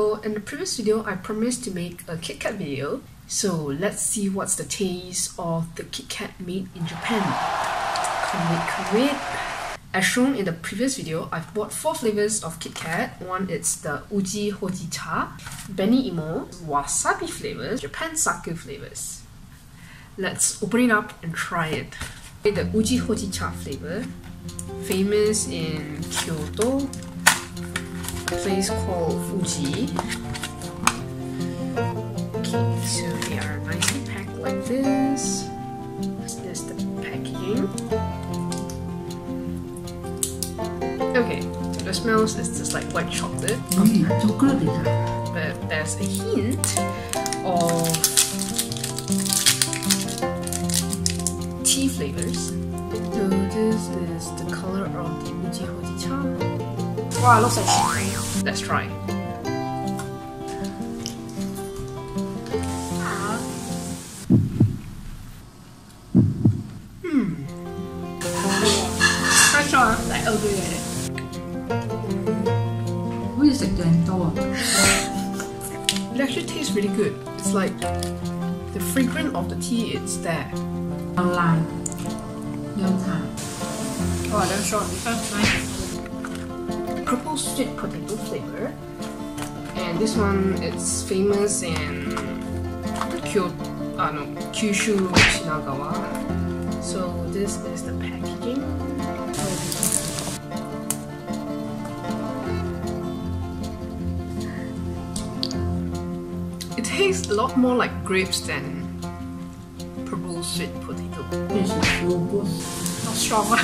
So in the previous video, I promised to make a Kit Kat video. So let's see what's the taste of the Kit Kat made in Japan. Can't wait. As shown in the previous video, I've bought 4 flavors of Kit Kat. One is the Uji Hojicha, Beni Imo, Wasabi flavors, Japan Saku flavors. Let's open it up and try it. The Uji Hojicha flavor, famous in Kyoto, a place called Fuji. Okay, so they are nicely packed like this. This is the packaging. Okay, so the smells is just like white chocolate. But there's a hint of tea flavors. So this is the color of the Uji Hojicha. Wow, it looks like shit. Let's try. First one, like It actually tastes really good. It's like the fragrance of the tea, it's there. Oh, that's short. That's nice. Purple sweet potato flavor. And this one, it's famous in Kyushu, Shinagawa. So this is the packaging. It tastes a lot more like grapes than purple sweet potato. Not strong.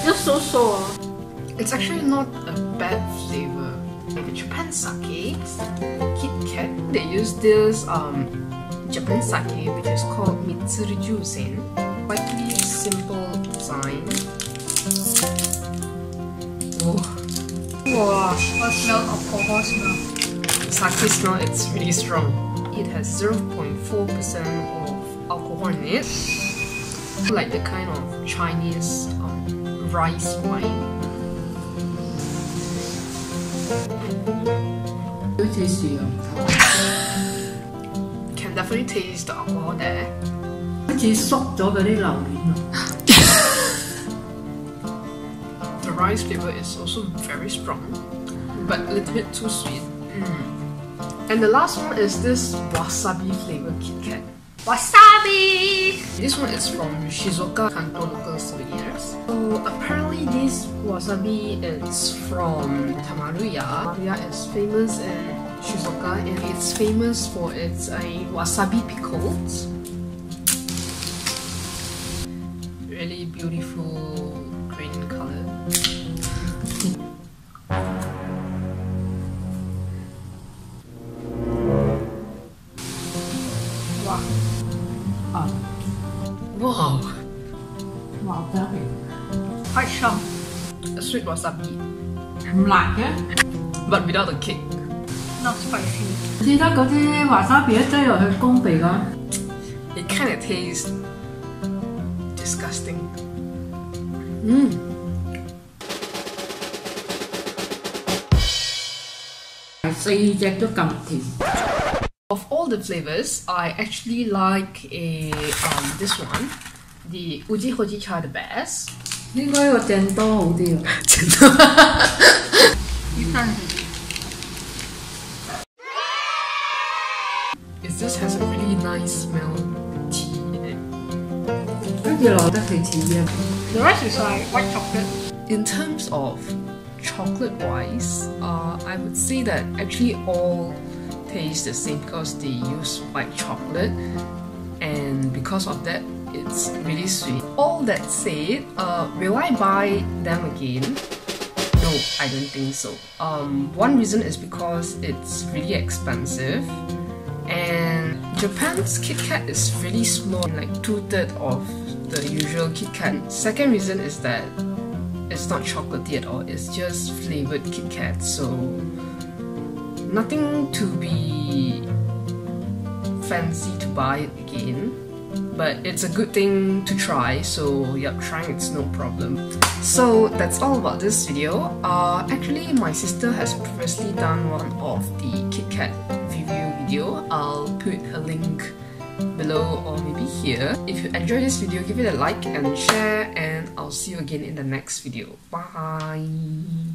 Just so. It's actually not a bad flavor. Like the Japan sake, Kit Kat, they use this Japan sake which is called Mitsurujusen. Quite simple design. Oh. Wow, what smell of alcohol smell? Sake smell, it's really strong. It has 0.4% of alcohol in it. Like the kind of Chinese rice wine. Can definitely taste the alcohol there. The rice flavor is also very strong, but a little bit too sweet. And the last one is this wasabi flavor Kit Kat. Wasabi! This one is from Shizuoka Kanto local souvenirs. So apparently this wasabi is from Tamaruya. Tamaruya is famous in Shizuoka and it's famous for its wasabi pickles. Really beautiful green color. Wow! Wow, quite strong. A sweet wasabi. But without the kick. Not spicy. It kind of tastes disgusting. Of all the flavors, I actually like this one, the Uji Hojicha the best. It just has a really nice smell of tea in it. The rest is like white chocolate. In terms of chocolate-wise, I would say that actually all taste the same because they use white chocolate, and because of that it's really sweet. All that said, will I buy them again? No, I don't think so. One reason is because it's really expensive, and Japan's Kit Kat is really small, like 2/3 of the usual Kit Kat. Second reason is that it's not chocolatey at all, it's just flavored Kit Kat, so nothing to be fancy to buy it again. but it's a good thing to try, so yep, trying it's no problem. So that's all about this video. Actually, my sister has previously done one of the KitKat review video. I'll put her link below or maybe here. If you enjoyed this video, give it a like and share, and I'll see you again in the next video. Bye!